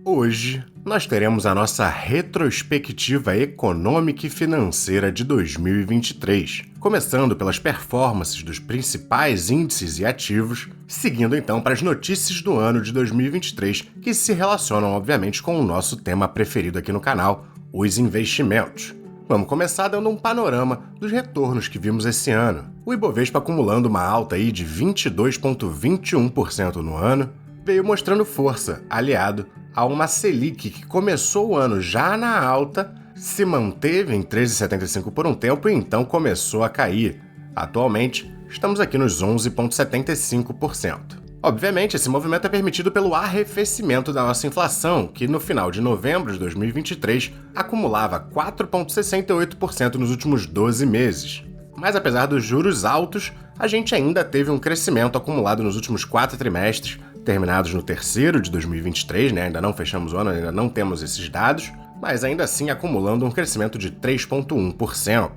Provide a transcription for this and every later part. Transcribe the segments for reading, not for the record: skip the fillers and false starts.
Hoje, nós teremos a nossa retrospectiva econômica e financeira de 2023, começando pelas performances dos principais índices e ativos, seguindo então para as notícias do ano de 2023, que se relacionam obviamente com o nosso tema preferido aqui no canal, os investimentos. Vamos começar dando um panorama dos retornos que vimos esse ano. O Ibovespa acumulando uma alta aí de 22,21% no ano, veio mostrando força, aliado a uma Selic que começou o ano já na alta, se manteve em 13,75 por um tempo e então começou a cair. Atualmente, estamos aqui nos 11,75%. Obviamente, esse movimento é permitido pelo arrefecimento da nossa inflação, que no final de novembro de 2023 acumulava 4,68% nos últimos 12 meses. Mas apesar dos juros altos, a gente ainda teve um crescimento acumulado nos últimos 4 trimestres, terminados no terceiro de 2023, ainda não fechamos o ano, ainda não temos esses dados, mas ainda assim acumulando um crescimento de 3,1%.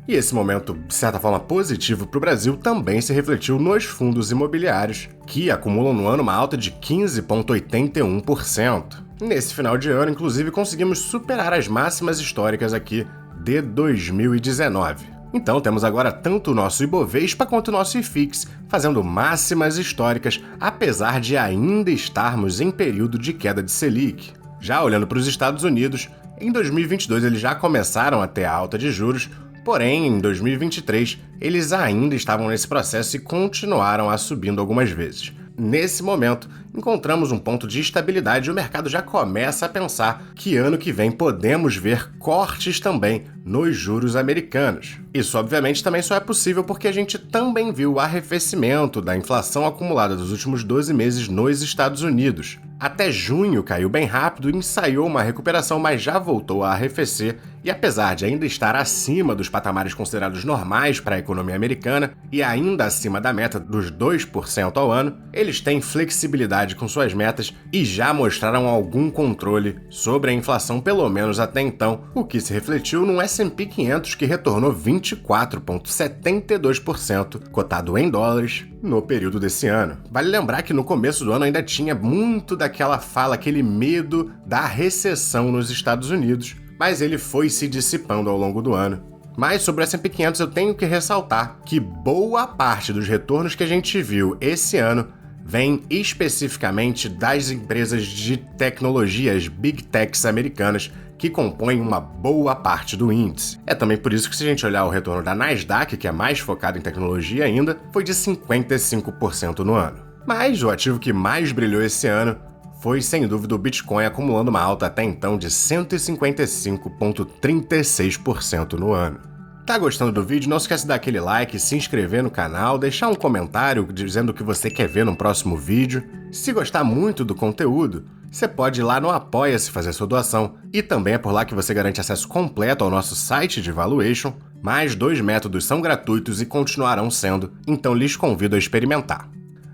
E esse momento, de certa forma positivo para o Brasil, também se refletiu nos fundos imobiliários, que acumulam no ano uma alta de 15,81%. Nesse final de ano, inclusive, conseguimos superar as máximas históricas aqui de 2019. Então temos agora tanto o nosso Ibovespa quanto o nosso IFIX fazendo máximas históricas, apesar de ainda estarmos em período de queda de Selic. Já olhando para os Estados Unidos, em 2022 eles já começaram a ter a alta de juros, porém em 2023 eles ainda estavam nesse processo e continuaram a subindo algumas vezes. Nesse momento, encontramos um ponto de estabilidade e o mercado já começa a pensar que ano que vem podemos ver cortes também nos juros americanos. Isso, obviamente, também só é possível porque a gente também viu o arrefecimento da inflação acumulada dos últimos 12 meses nos Estados Unidos. Até junho caiu bem rápido e ensaiou uma recuperação, mas já voltou a arrefecer e apesar de ainda estar acima dos patamares considerados normais para a economia americana e ainda acima da meta dos 2% ao ano, eles têm flexibilidade com suas metas e já mostraram algum controle sobre a inflação, pelo menos até então, o que se refletiu num S&P 500 que retornou 24,72%, cotado em dólares, no período desse ano. Vale lembrar que no começo do ano ainda tinha muito daquela fala, aquele medo da recessão nos Estados Unidos, mas ele foi se dissipando ao longo do ano. Mas sobre o S&P 500 eu tenho que ressaltar que boa parte dos retornos que a gente viu esse ano vem especificamente das empresas de tecnologia, as Big Techs americanas, que compõem uma boa parte do índice. É também por isso que se a gente olhar o retorno da Nasdaq, que é mais focado em tecnologia ainda, foi de 55% no ano. Mas o ativo que mais brilhou esse ano foi, sem dúvida, o Bitcoin, acumulando uma alta até então de 155,36% no ano. Tá gostando do vídeo? Não esquece de dar aquele like, se inscrever no canal, deixar um comentário dizendo o que você quer ver no próximo vídeo. Se gostar muito do conteúdo, você pode ir lá no Apoia-se fazer sua doação. E também é por lá que você garante acesso completo ao nosso site de valuation. Mais 2 métodos são gratuitos e continuarão sendo, então lhes convido a experimentar.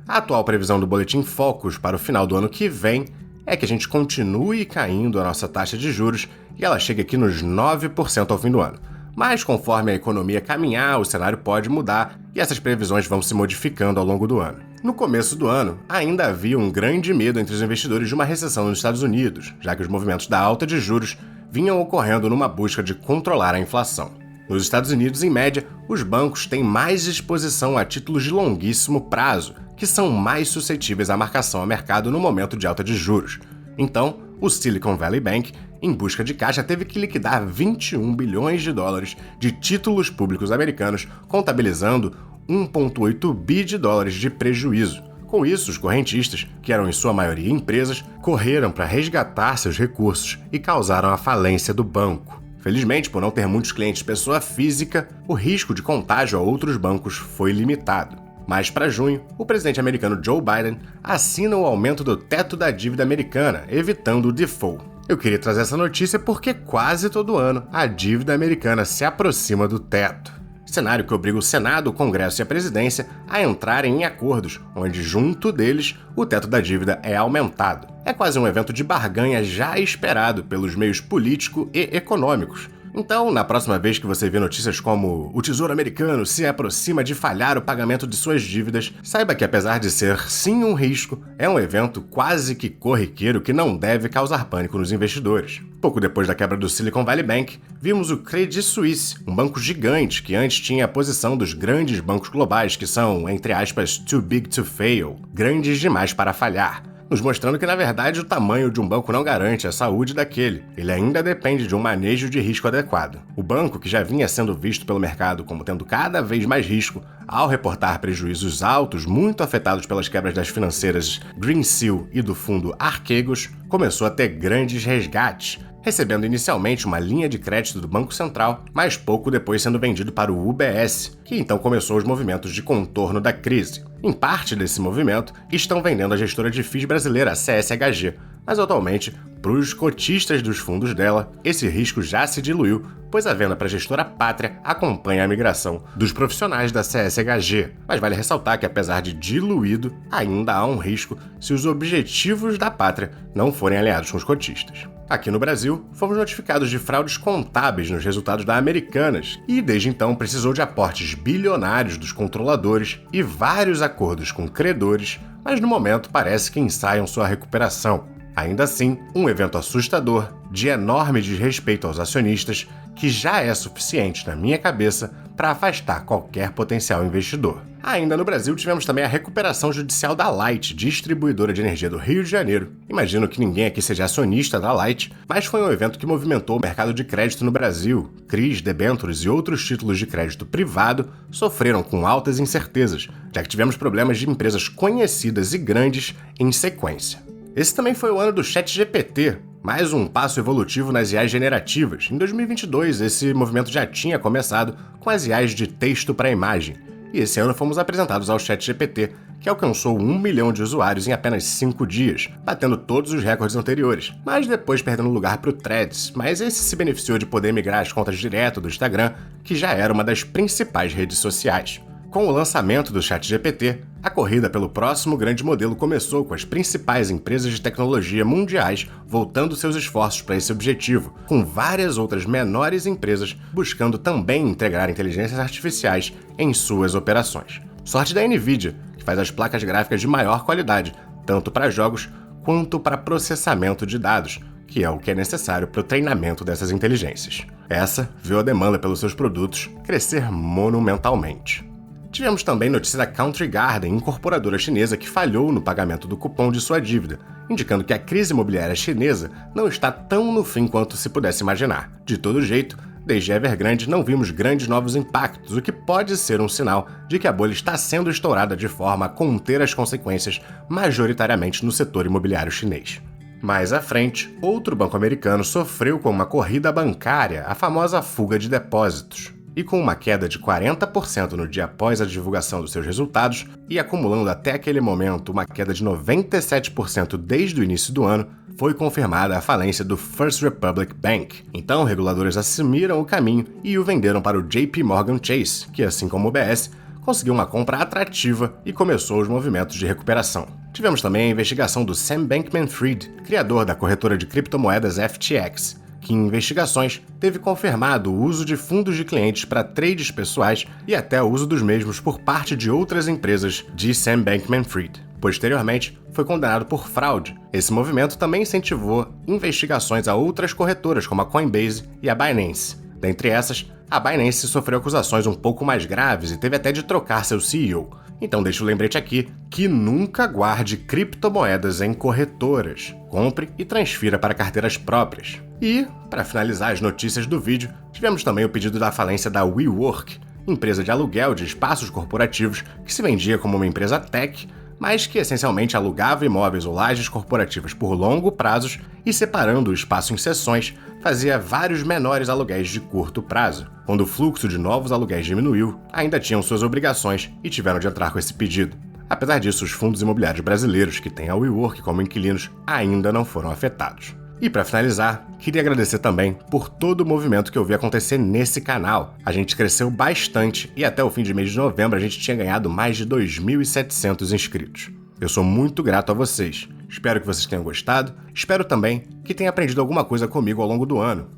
A atual previsão do Boletim Focus para o final do ano que vem é que a gente continue caindo a nossa taxa de juros e ela chegue aqui nos 9% ao fim do ano. Mas conforme a economia caminhar, o cenário pode mudar e essas previsões vão se modificando ao longo do ano. No começo do ano, ainda havia um grande medo entre os investidores de uma recessão nos Estados Unidos, já que os movimentos da alta de juros vinham ocorrendo numa busca de controlar a inflação. Nos Estados Unidos, em média, os bancos têm mais exposição a títulos de longuíssimo prazo, que são mais suscetíveis à marcação a mercado no momento de alta de juros. Então, o Silicon Valley Bank, em busca de caixa, teve que liquidar 21 bilhões de dólares de títulos públicos americanos, contabilizando 1,8 bi de dólares de prejuízo. Com isso, os correntistas, que eram em sua maioria empresas, correram para resgatar seus recursos e causaram a falência do banco. Felizmente, por não ter muitos clientes pessoa física, o risco de contágio a outros bancos foi limitado. Mas para junho, o presidente americano Joe Biden assina o aumento do teto da dívida americana, evitando o default. Eu queria trazer essa notícia porque quase todo ano a dívida americana se aproxima do teto. Cenário que obriga o Senado, o Congresso e a Presidência a entrarem em acordos, onde junto deles o teto da dívida é aumentado. É quase um evento de barganha já esperado pelos meios político e econômicos. Então, na próxima vez que você vê notícias como o Tesouro Americano se aproxima de falhar o pagamento de suas dívidas, saiba que apesar de ser sim um risco, é um evento quase que corriqueiro que não deve causar pânico nos investidores. Pouco depois da quebra do Silicon Valley Bank, vimos o Credit Suisse, um banco gigante que antes tinha a posição dos grandes bancos globais que são, entre aspas, too big to fail, grandes demais para falhar, nos mostrando que, na verdade, o tamanho de um banco não garante a saúde daquele. Ele ainda depende de um manejo de risco adequado. O banco, que já vinha sendo visto pelo mercado como tendo cada vez mais risco, ao reportar prejuízos altos, muito afetados pelas quebras das financeiras Greensill e do fundo Archegos, começou a ter grandes resgates, recebendo inicialmente uma linha de crédito do Banco Central, mas pouco depois sendo vendido para o UBS, que então começou os movimentos de contorno da crise. Em parte desse movimento, estão vendendo a gestora de FIIs brasileira, a CSHG, mas atualmente, para os cotistas dos fundos dela, esse risco já se diluiu, pois a venda para a gestora Pátria acompanha a migração dos profissionais da CSHG. Mas vale ressaltar que, apesar de diluído, ainda há um risco se os objetivos da Pátria não forem alinhados com os cotistas. Aqui no Brasil, fomos notificados de fraudes contábeis nos resultados da Americanas e, desde então, precisou de aportes bilionários dos controladores e vários acordos com credores, mas no momento parece que ensaiam sua recuperação. Ainda assim, um evento assustador, de enorme desrespeito aos acionistas, que já é suficiente na minha cabeça para afastar qualquer potencial investidor. Ainda no Brasil, tivemos também a recuperação judicial da Light, distribuidora de energia do Rio de Janeiro. Imagino que ninguém aqui seja acionista da Light, mas foi um evento que movimentou o mercado de crédito no Brasil. CRIs, debêntures e outros títulos de crédito privado sofreram com altas incertezas, já que tivemos problemas de empresas conhecidas e grandes em sequência. Esse também foi o ano do ChatGPT, mais um passo evolutivo nas IAs generativas. Em 2022, esse movimento já tinha começado com as IAs de texto para imagem, e esse ano fomos apresentados ao ChatGPT, que alcançou 1 milhão de usuários em apenas 5 dias, batendo todos os recordes anteriores, mas depois perdendo lugar para o Threads, mas esse se beneficiou de poder migrar as contas direto do Instagram, que já era uma das principais redes sociais. Com o lançamento do ChatGPT, a corrida pelo próximo grande modelo começou com as principais empresas de tecnologia mundiais voltando seus esforços para esse objetivo, com várias outras menores empresas buscando também integrar inteligências artificiais em suas operações. Sorte da NVIDIA, que faz as placas gráficas de maior qualidade, tanto para jogos quanto para processamento de dados, que é o que é necessário para o treinamento dessas inteligências. Essa viu a demanda pelos seus produtos crescer monumentalmente. Tivemos também notícia da Country Garden, incorporadora chinesa que falhou no pagamento do cupom de sua dívida, indicando que a crise imobiliária chinesa não está tão no fim quanto se pudesse imaginar. De todo jeito, desde Evergrande não vimos grandes novos impactos, o que pode ser um sinal de que a bolha está sendo estourada de forma a conter as consequências majoritariamente no setor imobiliário chinês. Mais à frente, outro banco americano sofreu com uma corrida bancária, a famosa fuga de depósitos. E com uma queda de 40% no dia após a divulgação dos seus resultados e acumulando até aquele momento uma queda de 97% desde o início do ano, foi confirmada a falência do First Republic Bank. Então, reguladores assumiram o caminho e o venderam para o JP Morgan Chase, que, assim como o UBS, conseguiu uma compra atrativa e começou os movimentos de recuperação. Tivemos também a investigação do Sam Bankman-Fried, criador da corretora de criptomoedas FTX, que em investigações teve confirmado o uso de fundos de clientes para trades pessoais e até o uso dos mesmos por parte de outras empresas de Sam Bankman-Fried. Posteriormente, foi condenado por fraude. Esse movimento também incentivou investigações a outras corretoras como a Coinbase e a Binance. Dentre essas, a Binance sofreu acusações um pouco mais graves e teve até de trocar seu CEO. Então deixo o lembrete aqui que nunca guarde criptomoedas em corretoras. Compre e transfira para carteiras próprias. E, para finalizar as notícias do vídeo, tivemos também o pedido da falência da WeWork, empresa de aluguel de espaços corporativos que se vendia como uma empresa tech, mas que essencialmente alugava imóveis ou lajes corporativas por longo prazos e, separando o espaço em seções, fazia vários menores aluguéis de curto prazo. Quando o fluxo de novos aluguéis diminuiu, ainda tinham suas obrigações e tiveram de entrar com esse pedido. Apesar disso, os fundos imobiliários brasileiros que têm a WeWork como inquilinos ainda não foram afetados. E para finalizar, queria agradecer também por todo o movimento que eu vi acontecer nesse canal. A gente cresceu bastante e até o fim de mês de novembro a gente tinha ganhado mais de 2.700 inscritos. Eu sou muito grato a vocês. Espero que vocês tenham gostado. Espero também que tenha aprendido alguma coisa comigo ao longo do ano.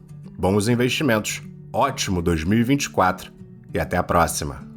bons investimentos, ótimo 2024 e até a próxima!